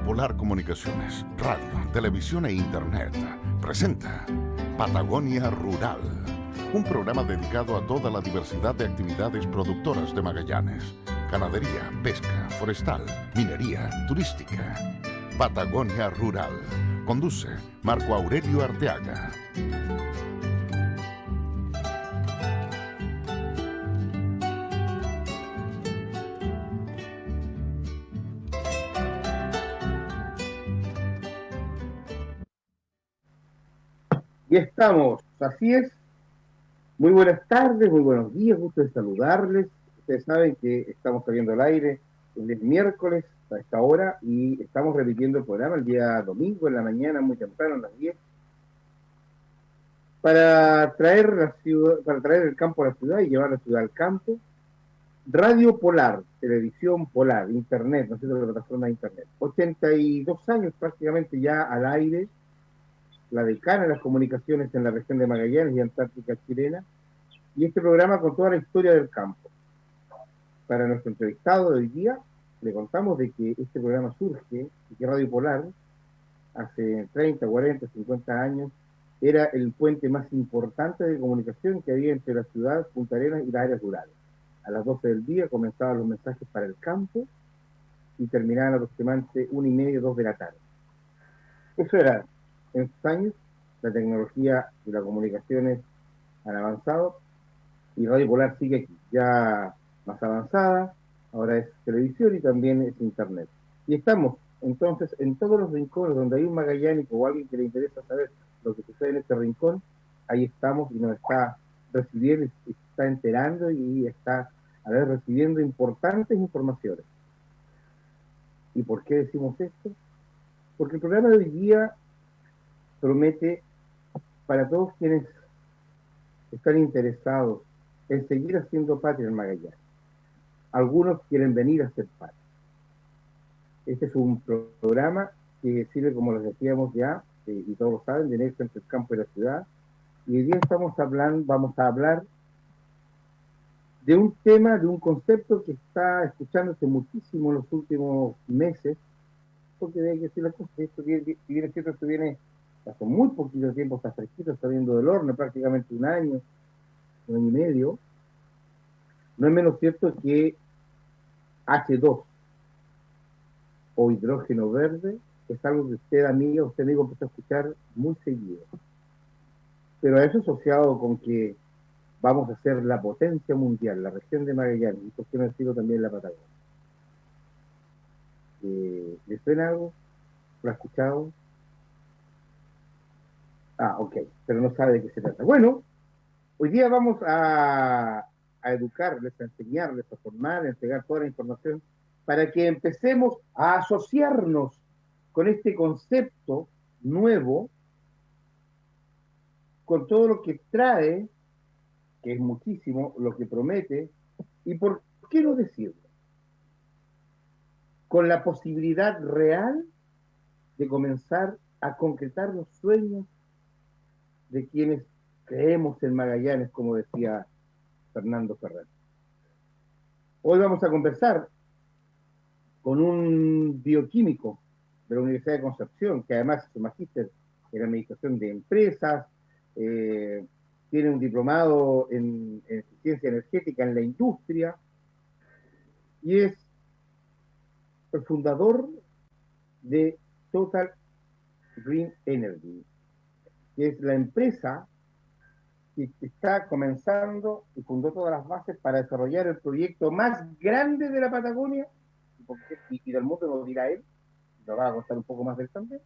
Polar Comunicaciones, radio, televisión e internet presenta Patagonia Rural, un programa dedicado a toda la diversidad de actividades productoras de Magallanes: ganadería, pesca, forestal, minería, turística. Patagonia Rural. Conduce Marco Aurelio Arteaga. Y estamos, así es. Muy buenas tardes, muy buenos días, gusto de saludarles. Ustedes saben que estamos saliendo al aire el miércoles a esta hora y estamos repitiendo el programa el día domingo en la mañana, muy temprano, a las 10, para traer la ciudad, para traer el campo a la ciudad y llevar la ciudad al campo. Radio Polar, televisión Polar, internet, no sé, la plataforma de internet. 82 años prácticamente ya al aire, la decana de las comunicaciones en la región de Magallanes y Antártica chilena, y este programa con toda la historia del campo. Para nuestro entrevistado de hoy día, le contamos de que este programa surge y que Radio Polar, hace 30, 40, 50 años, era el puente más importante de comunicación que había entre la ciudad, Punta Arenas y las áreas rurales. A las 12 del día comenzaban los mensajes para el campo y terminaban aproximadamente 1:30, 2 de la tarde. Eso era, en estos años, la tecnología y las comunicaciones han avanzado y Radio Polar sigue aquí, ya más avanzada, ahora es televisión y también es internet. Y estamos entonces en todos los rincones donde hay un magallánico o alguien que le interesa saber lo que sucede en este rincón, ahí estamos y nos está recibiendo, y se está enterando y está recibiendo importantes informaciones. ¿Y por qué decimos esto? Porque el programa de hoy día promete para todos quienes están interesados en seguir haciendo patria en Magallanes. Algunos quieren venir a ser patria. Este es un programa que sirve, como les decíamos ya, y todos lo saben, de nexo entre el campo y la ciudad. Y hoy día vamos a hablar de un tema, de un concepto que está escuchándose muchísimo en los últimos meses, porque hay que decir la cosa, esto viene hace muy poquito tiempo, está fresquito, está saliendo del horno, prácticamente un año y medio. No es menos cierto que H2 o hidrógeno verde es algo que usted amigo empezó a escuchar muy seguido. Pero a eso asociado con que vamos a ser la potencia mundial, la región de Magallanes, y por qué no decirlo también la Patagonia. ¿Le suena algo? ¿Lo ha escuchado? Ok, pero no sabe de qué se trata. Bueno, hoy día vamos a educarles, a enseñarles, a formar, a entregar toda la información para que empecemos a asociarnos con este concepto nuevo, con todo lo que trae, que es muchísimo, lo que promete, y por qué no decirlo, con la posibilidad real de comenzar a concretar los sueños de quienes creemos en Magallanes, como decía Fernando Ferrer. Hoy vamos a conversar con un bioquímico de la Universidad de Concepción, que además es un magíster en administración de empresas, tiene un diplomado en eficiencia energética en la industria, y es el fundador de Total Green Energy, que es la empresa que está comenzando y fundó todas las bases para desarrollar el proyecto más grande de la Patagonia y del mundo, lo dirá él, nos va a contar un poco más del también,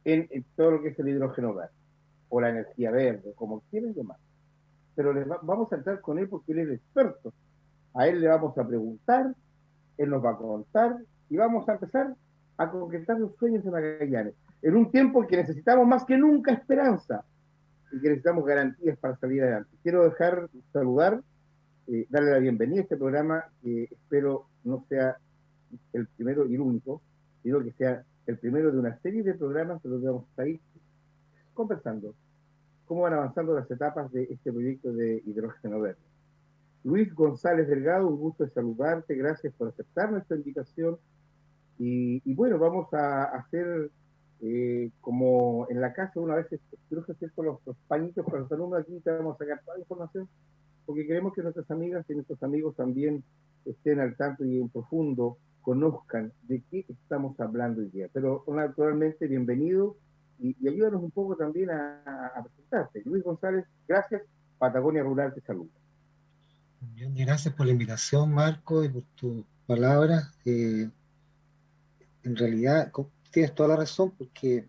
en todo lo que es el hidrógeno verde, o la energía verde, como quieran llamar. Pero vamos a entrar con él porque él es experto. A él le vamos a preguntar, él nos va a contar, y vamos a empezar a concretar los sueños de Magallanes, en un tiempo en que necesitamos más que nunca esperanza, y que necesitamos garantías para salir adelante. Quiero saludar, darle la bienvenida a este programa, que espero no sea el primero y el único, sino que sea el primero de una serie de programas de los que vamos a ir conversando cómo van avanzando las etapas de este proyecto de hidrógeno verde. Luis González Delgado, un gusto de saludarte, gracias por aceptar nuestra invitación. Y bueno, vamos a hacer como en la casa una vez creo que hacer con los pañitos para los alumnos aquí, te vamos a sacar toda la información, porque queremos que nuestras amigas y nuestros amigos también estén al tanto y en profundo conozcan de qué estamos hablando hoy día. Pero naturalmente, bienvenido y ayúdanos un poco también a presentarte. Luis González, gracias. Patagonia Rural te saluda. Bien, gracias por la invitación, Marco, y por tus palabras. En realidad, tienes toda la razón, porque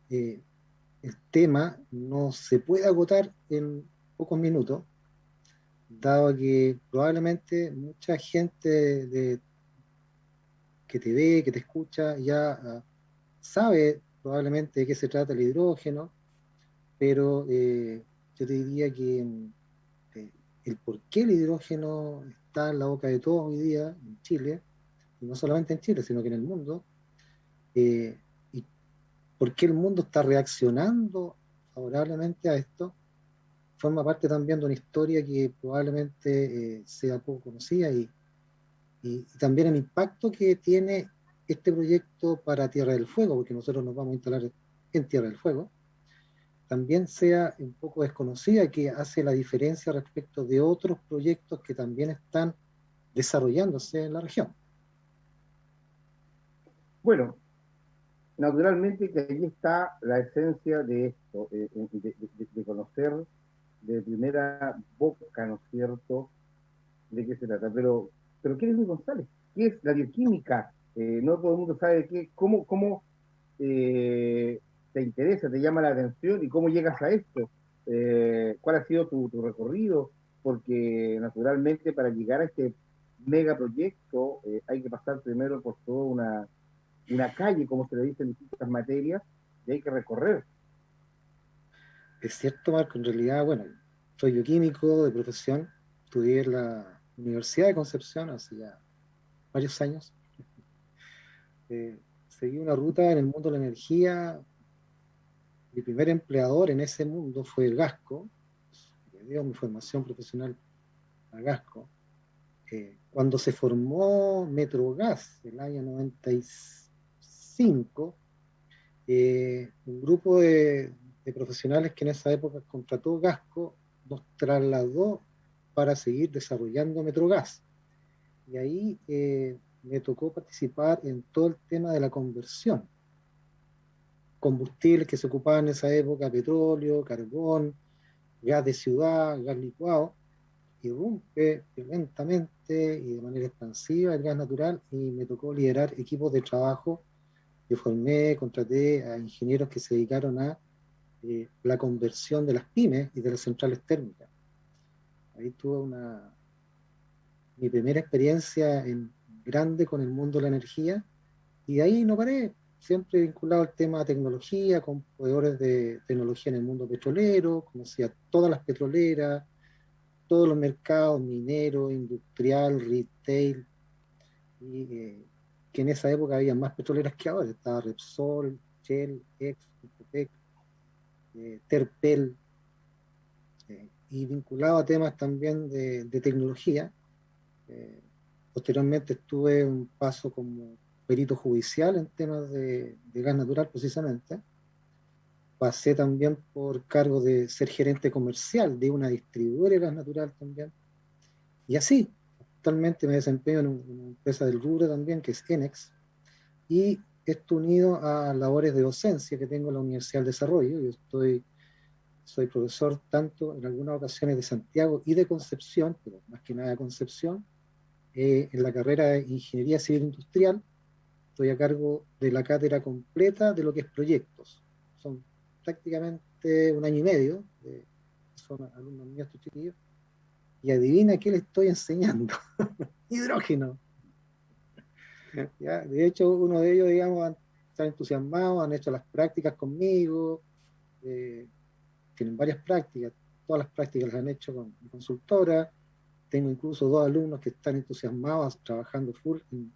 eh, el tema no se puede agotar en pocos minutos, dado que probablemente mucha gente que te ve, que te escucha, ya sabe probablemente de qué se trata el hidrógeno, pero yo te diría que eh, el por qué el hidrógeno está en la boca de todos hoy día en Chile, y no solamente en Chile, sino que en el mundo, y por qué el mundo está reaccionando favorablemente a esto, forma parte también de una historia que probablemente sea poco conocida y también el impacto que tiene este proyecto para Tierra del Fuego, porque nosotros nos vamos a instalar en Tierra del Fuego, también sea un poco desconocida, que hace la diferencia respecto de otros proyectos que también están desarrollándose en la región. Bueno, naturalmente que allí está la esencia de esto, de conocer de primera boca, ¿no es cierto?, de qué se trata. Pero ¿quién es Luis González? ¿Qué es la bioquímica? No todo el mundo sabe cómo eh, te interesa, te llama la atención y cómo llegas a esto. ¿Cuál ha sido tu recorrido? Porque naturalmente para llegar a este megaproyecto hay que pasar primero por toda una calle, como se le dice en distintas materias, y hay que recorrer. Es cierto, Marco, en realidad, bueno, soy bioquímico de profesión, estudié en la Universidad de Concepción hace ya varios años. Seguí una ruta en el mundo de la energía. Mi primer empleador en ese mundo fue el Gasco, le dio mi formación profesional a Gasco. Cuando se formó Metrogas, el año 95, un grupo de profesionales que en esa época contrató Gasco nos trasladó para seguir desarrollando Metrogas. Y ahí me tocó participar en todo el tema de la conversión. Combustibles que se ocupaban en esa época, petróleo, carbón, gas de ciudad, gas licuado, irrumpe violentamente y de manera expansiva el gas natural y me tocó liderar equipos de trabajo. Yo formé, contraté a ingenieros que se dedicaron a la conversión de las pymes y de las centrales térmicas. Ahí tuve mi primera experiencia en grande con el mundo de la energía y de ahí no paré, siempre vinculado al tema de tecnología, con proveedores de tecnología en el mundo petrolero, conocí a todas las petroleras, todos los mercados, minero, industrial, retail, y que en esa época había más petroleras que ahora, estaba Repsol, Shell, Ex, Incotec, Terpel, y vinculado a temas también de tecnología. Eh, Posteriormente tuve un paso como perito judicial en temas de gas natural precisamente. Pasé también por cargo de ser gerente comercial de una distribuidora de gas natural también. Y así, actualmente me desempeño en una empresa del rubro también, que es Enex, y esto unido a labores de docencia que tengo en la Universidad del Desarrollo. Soy profesor tanto en algunas ocasiones de Santiago y de Concepción, pero más que nada de Concepción, en la carrera de Ingeniería Civil Industrial. Estoy a cargo de la cátedra completa de lo que es proyectos. Son prácticamente un año y medio, son alumnos míos, estos chiquillos, y adivina qué le estoy enseñando. Hidrógeno. ¿Ya? De hecho, uno de ellos, digamos, están entusiasmados, han hecho las prácticas conmigo, eh, tienen varias prácticas, todas las prácticas las han hecho con mi consultora. Tengo incluso dos alumnos que están entusiasmados trabajando full en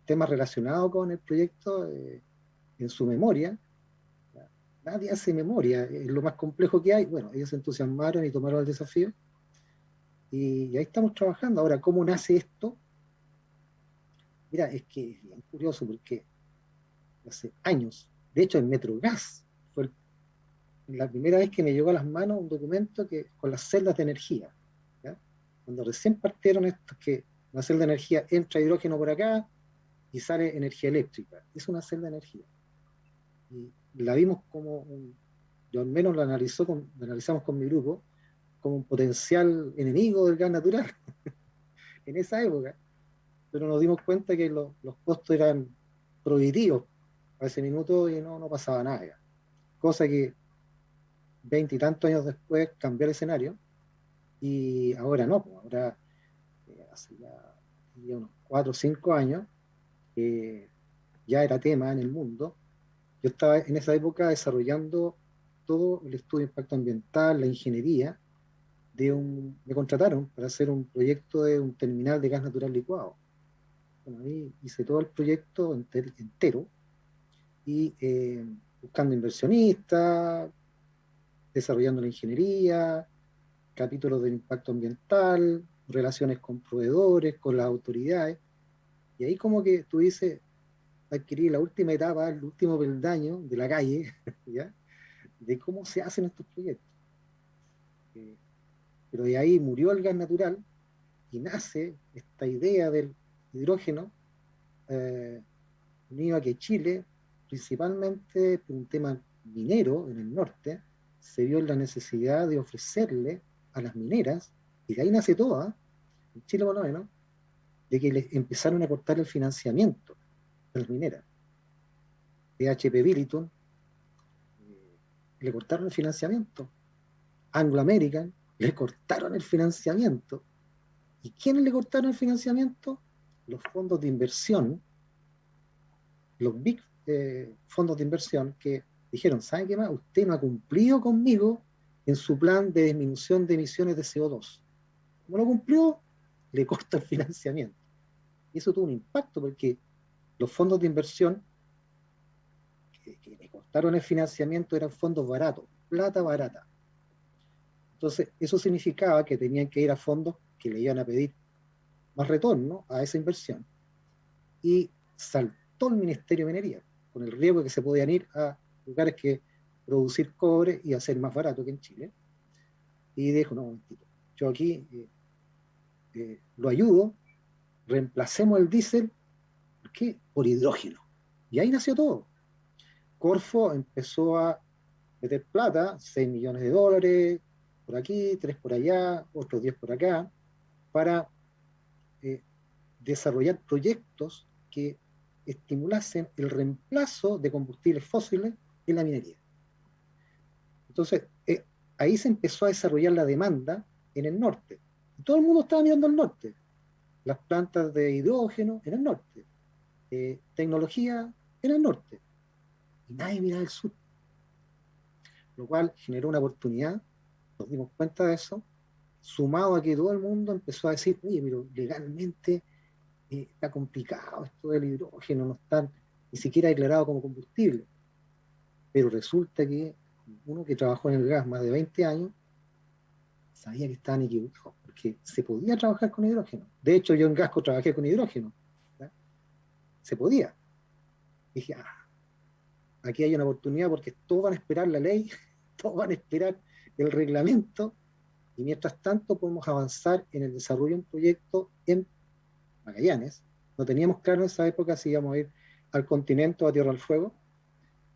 temas relacionados con el proyecto en su memoria. Nadie hace memoria, es lo más complejo que hay. Bueno, ellos se entusiasmaron y tomaron el desafío y ahí estamos trabajando. Ahora, ¿cómo nace esto? Mira, es que es bien curioso porque hace años, de hecho el Metrogas fue la primera vez que me llegó a las manos un documento que, con las celdas de energía, ¿ya? Cuando recién partieron estos que una celda de energía entra hidrógeno por acá y sale energía eléctrica. Es una celda de energía. Y la vimos como yo al menos la analizamos con mi grupo, como un potencial enemigo del gas natural en esa época, pero nos dimos cuenta que los costos eran prohibitivos a ese minuto y no pasaba nada. Ya. Cosa que 20 y tantos años después cambió el escenario y ahora no, pues ahora hace ya unos 4 o 5 años que ya era tema en el mundo. Yo estaba en esa época desarrollando todo el estudio de impacto ambiental, la ingeniería, me contrataron para hacer un proyecto de un terminal de gas natural licuado. Bueno, ahí hice todo el proyecto entero y buscando inversionistas, desarrollando la ingeniería, capítulos del impacto ambiental, relaciones con proveedores, con las autoridades. Y ahí como que tú dices, adquirir la última etapa, el último peldaño de la calle, ¿ya? De cómo se hacen estos proyectos. Eh, pero de ahí murió el gas natural y nace esta idea del hidrógeno, eh, unido a que Chile, principalmente por un tema minero en el norte, se vio en la necesidad de ofrecerle a las mineras, y de ahí nace todo, ¿eh? En Chile por lo menos, de que les empezaron a cortar el financiamiento a las mineras. PHP Billiton le cortaron el financiamiento. Anglo American le cortaron el financiamiento. ¿Y quiénes le cortaron el financiamiento? Los fondos de inversión, los big fondos de inversión que dijeron, ¿sabe qué más? Usted no ha cumplido conmigo en su plan de disminución de emisiones de CO2. Como lo cumplió, le corta el financiamiento. Y eso tuvo un impacto porque los fondos de inversión que le cortaron el financiamiento eran fondos baratos, plata barata. Entonces, eso significaba que tenían que ir a fondos que le iban a pedir más retorno a esa inversión. Y saltó el Ministerio de Minería, con el riesgo de que se podían ir a lugares que producir cobre y hacer más barato que en Chile. Y dijo, no, momentito, yo aquí lo ayudo, reemplacemos el diésel, ¿por qué? Por hidrógeno. Y ahí nació todo. Corfo empezó a meter plata, 6 millones de dólares por aquí, 3 por allá, otros 10 por acá, para eh, desarrollar proyectos que estimulasen el reemplazo de combustibles fósiles en la minería. Entonces, ahí se empezó a desarrollar la demanda en el norte. Y todo el mundo estaba mirando al norte. Las plantas de hidrógeno en el norte, tecnología en el norte. Y nadie miraba al sur. Lo cual generó una oportunidad, nos dimos cuenta de eso, sumado a que todo el mundo empezó a decir, oye, pero legalmente está complicado esto del hidrógeno, no está ni siquiera declarado como combustible. Pero resulta que uno que trabajó en el gas más de 20 años sabía que estaban equivocados, porque se podía trabajar con hidrógeno. De hecho, yo en Gasco trabajé con hidrógeno. ¿Ya? Se podía. Dije, aquí hay una oportunidad porque todos van a esperar la ley, todos van a esperar el reglamento, y mientras tanto podemos avanzar en el desarrollo de un proyecto en Magallanes. No teníamos claro en esa época si íbamos a ir al continente o a Tierra del Fuego.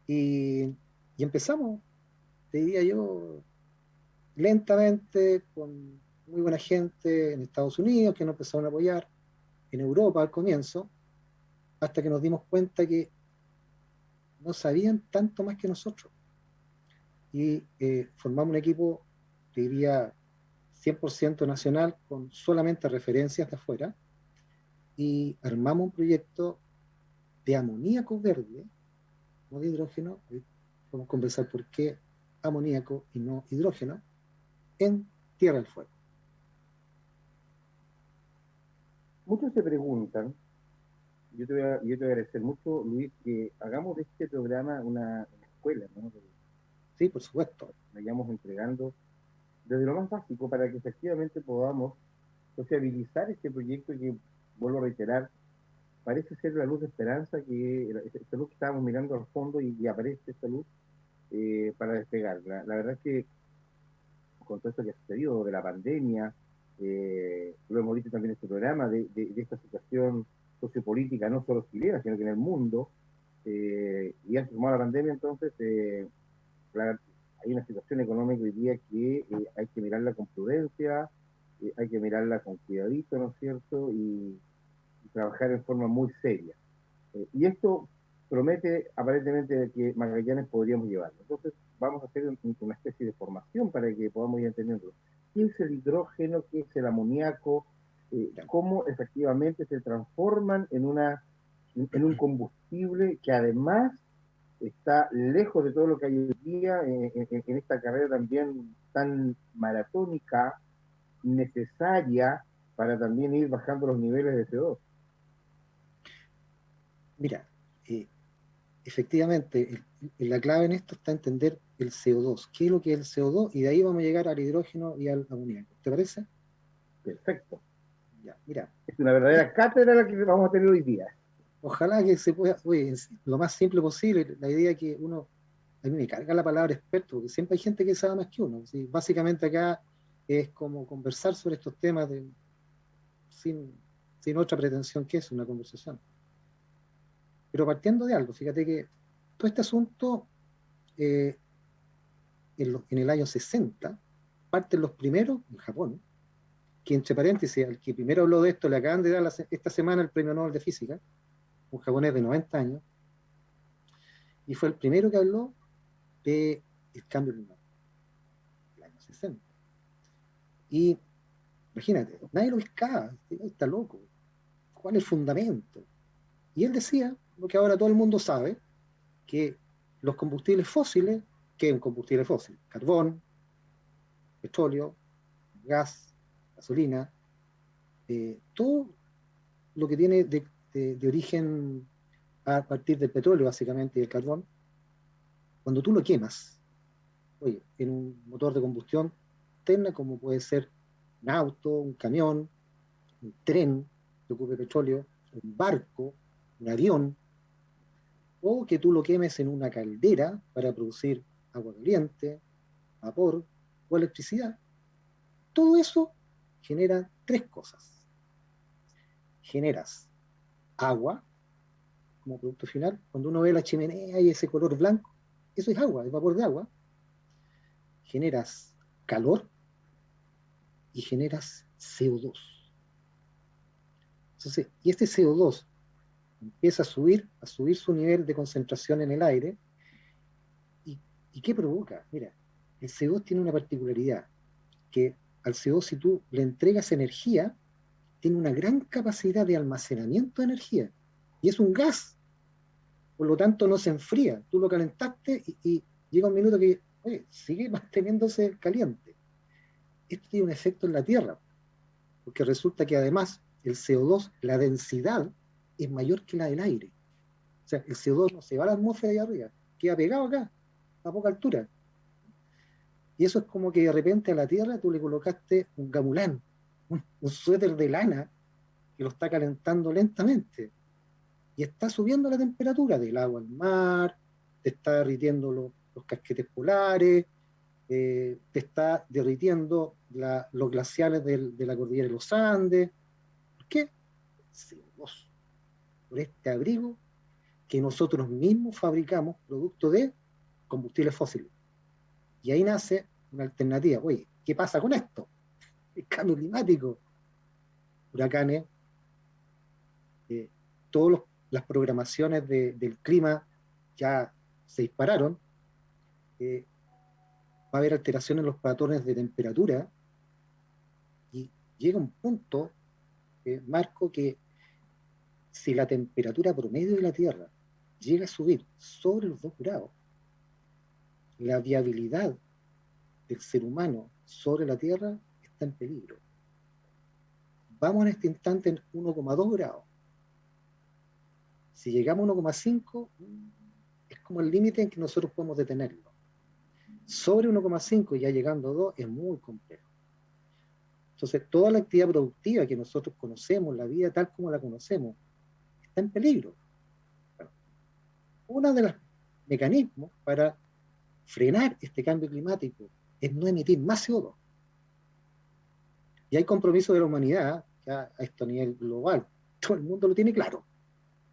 Y empezamos, te diría yo, lentamente, con muy buena gente en Estados Unidos que nos empezaron a apoyar, en Europa al comienzo, hasta que nos dimos cuenta que no sabían tanto más que nosotros. Y formamos un equipo, te diría, 100% nacional, con solamente referencias de afuera, y armamos un proyecto de amoníaco verde, no de hidrógeno. Vamos a conversar por qué amoníaco y no hidrógeno, en Tierra del Fuego. Muchos se preguntan, yo te voy a agradecer mucho, Luis, que hagamos de este programa una escuela, ¿no? Sí, por supuesto. Vayamos entregando desde lo más básico para que efectivamente podamos sociabilizar este proyecto que, vuelvo a reiterar, parece ser la luz de esperanza, esta luz que estábamos mirando al fondo y aparece esta luz para despegar. La verdad es que con todo esto que ha sucedido de la pandemia, lo hemos visto también en este programa, de esta situación sociopolítica, no solo chilena, sino que en el mundo, y ha sumado la pandemia, entonces hay una situación económica hoy día que hay que mirarla con prudencia, hay que mirarla con cuidadito, ¿no es cierto? Y trabajar en forma muy seria. Y esto promete aparentemente que Magallanes podríamos llevarlo. Entonces vamos a hacer una especie de formación para que podamos ir entendiendo qué es el hidrógeno, qué es el amoníaco, cómo efectivamente se transforman en un combustible que además está lejos de todo lo que hay hoy día en esta carrera también tan maratónica, necesaria para también ir bajando los niveles de CO2. Mira, efectivamente, la clave en esto está entender el CO2. ¿Qué es lo que es el CO2? Y de ahí vamos a llegar al hidrógeno y al amoníaco. ¿Te parece? Perfecto. Ya, mira. Es una verdadera cátedra la que vamos a tener hoy día. Ojalá que se pueda, oye, lo más simple posible. La idea que uno, a mí me carga la palabra experto, porque siempre hay gente que sabe más que uno. ¿Sí? Básicamente acá es como conversar sobre estos temas sin, sin otra pretensión que es una conversación. Pero partiendo de algo, fíjate que todo este asunto eh, en el año 60 parten los primeros en Japón, que entre paréntesis, al que primero habló de esto le acaban de dar esta semana el premio Nobel de Física, un japonés de 90 años, y fue el primero que habló del cambio climático, el año 60. Y imagínate, nadie lo pescaba, está loco, ¿cuál es el fundamento? Y él decía, lo que ahora todo el mundo sabe, que los combustibles fósiles, ¿qué es un combustible fósil? Carbón, petróleo, gas, gasolina, todo lo que tiene de origen a partir del petróleo, básicamente, y el carbón, cuando tú lo quemas, oye, en un motor de combustión interna, como puede ser un auto, un camión, un tren que ocupe petróleo, un barco, un avión, o que tú lo quemes en una caldera para producir agua caliente, vapor o electricidad. Todo eso genera tres cosas. Generas agua como producto final. Cuando uno ve la chimenea y ese color blanco, eso es agua, es vapor de agua. Generas calor y generas CO2. Entonces, y este CO2 empieza a subir su nivel de concentración en el aire. ¿Y qué provoca? Mira, el CO2 tiene una particularidad, que al CO2 si tú le entregas energía, tiene una gran capacidad de almacenamiento de energía. Y es un gas, por lo tanto no se enfría. Tú lo calentaste y llega un minuto que, oye, sigue manteniéndose caliente. Esto tiene un efecto en la Tierra, porque resulta que además el CO2, la densidad es mayor que la del aire. O sea, el CO2 no se va a la atmósfera de arriba, queda pegado acá, a poca altura. Y eso es como que de repente a la Tierra tú le colocaste un gamulán, un suéter de lana que lo está calentando lentamente. Y está subiendo la temperatura del agua al mar, te está derritiendo los casquetes polares, te está derritiendo los glaciares de la cordillera de los Andes. ¿Por qué? CO2, por este abrigo que nosotros mismos fabricamos producto de combustibles fósiles. Y ahí nace una alternativa. Oye, ¿qué pasa con esto? El cambio climático, huracanes, eh, todas las programaciones del clima ya se dispararon, va a haber alteraciones en los patrones de temperatura y llega un punto, Marco, que si la temperatura promedio de la Tierra llega a subir sobre los 2 grados, la viabilidad del ser humano sobre la Tierra está en peligro. Vamos en este instante en 1,2 grados. Si llegamos a 1,5, es como el límite en que nosotros podemos detenerlo. Sobre 1,5 ya llegando a 2 es muy complejo. Entonces, toda la actividad productiva que nosotros conocemos, la vida tal como la conocemos, está en peligro. Bueno, uno de los mecanismos para frenar este cambio climático es no emitir más CO2. Y hay compromiso de la humanidad, ya a este nivel global, todo el mundo lo tiene claro.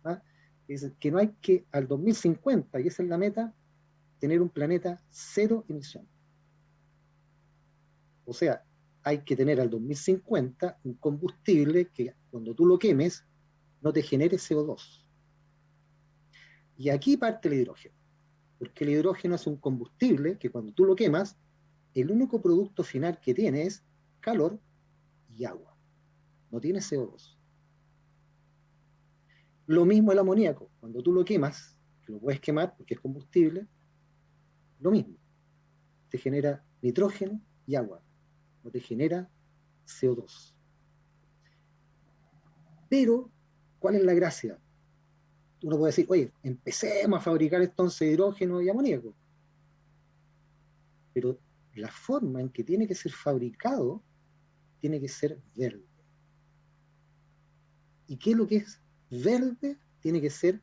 ¿Ah? Es que no hay que, al 2050, y esa es la meta, tener un planeta cero emisión. O sea, hay que tener al 2050 un combustible que cuando tú lo quemes no te genere CO2. Y aquí parte el hidrógeno, porque el hidrógeno es un combustible que cuando tú lo quemas, el único producto final que tiene es calor y agua, no tiene CO2. Lo mismo el amoníaco, cuando tú lo quemas, que lo puedes quemar porque es combustible, lo mismo, te genera nitrógeno y agua, no te genera CO2. Pero, ¿cuál es la gracia? Uno puede decir, oye, empecemos a fabricar entonces hidrógeno y amoníaco. Pero la forma en que tiene que ser fabricado tiene que ser verde. ¿Y qué es lo que es verde? Tiene que ser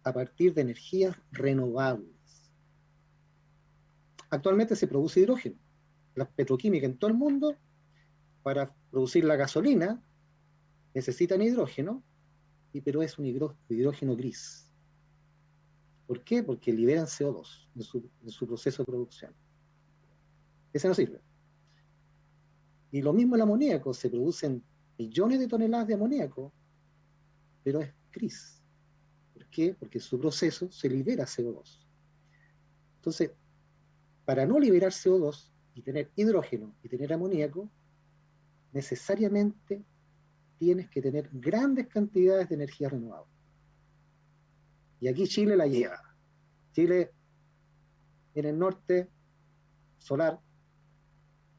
a partir de energías renovables. Actualmente se produce hidrógeno. La petroquímica en todo el mundo, para producir la gasolina, necesitan hidrógeno, pero es un hidrógeno gris. ¿Por qué? Porque liberan CO2 en su proceso de producción. Ese no sirve. Y lo mismo el amoníaco, se producen millones de toneladas de amoníaco, pero es gris. ¿Por qué? Porque en su proceso se libera CO2. Entonces, para no liberar CO2 y tener hidrógeno y tener amoníaco, necesariamente tienes que tener grandes cantidades de energía renovable. Y aquí Chile la lleva. Chile en el norte, solar,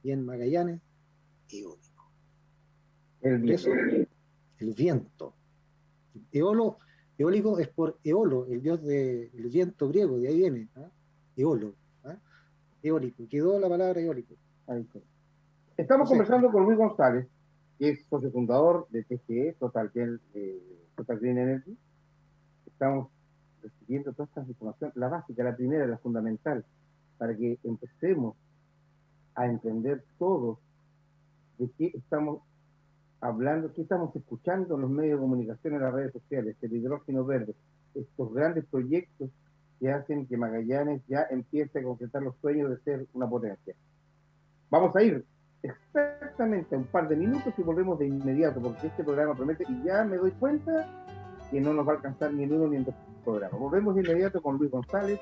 y en Magallanes, eólico. El viento. El viento. Eólico es por Eolo, el dios del viento griego, de ahí viene. ¿Ah? Eolo. ¿Ah? Eólico. Quedó la palabra eólico. Ahí está. Estamos conversando con Luis González, que es socio fundador de TGE, Total Green Energy. Estamos recibiendo toda esta información, la básica, la primera, la fundamental, para que empecemos a entender todos de qué estamos hablando, qué estamos escuchando en los medios de comunicación, en las redes sociales, el hidrógeno verde, estos grandes proyectos que hacen que Magallanes ya empiece a concretar los sueños de ser una potencia. Vamos a ir exactamente un par de minutos y volvemos de inmediato, porque este programa promete, y ya me doy cuenta que no nos va a alcanzar ni en uno ni en dos programas. Volvemos de inmediato con Luis González,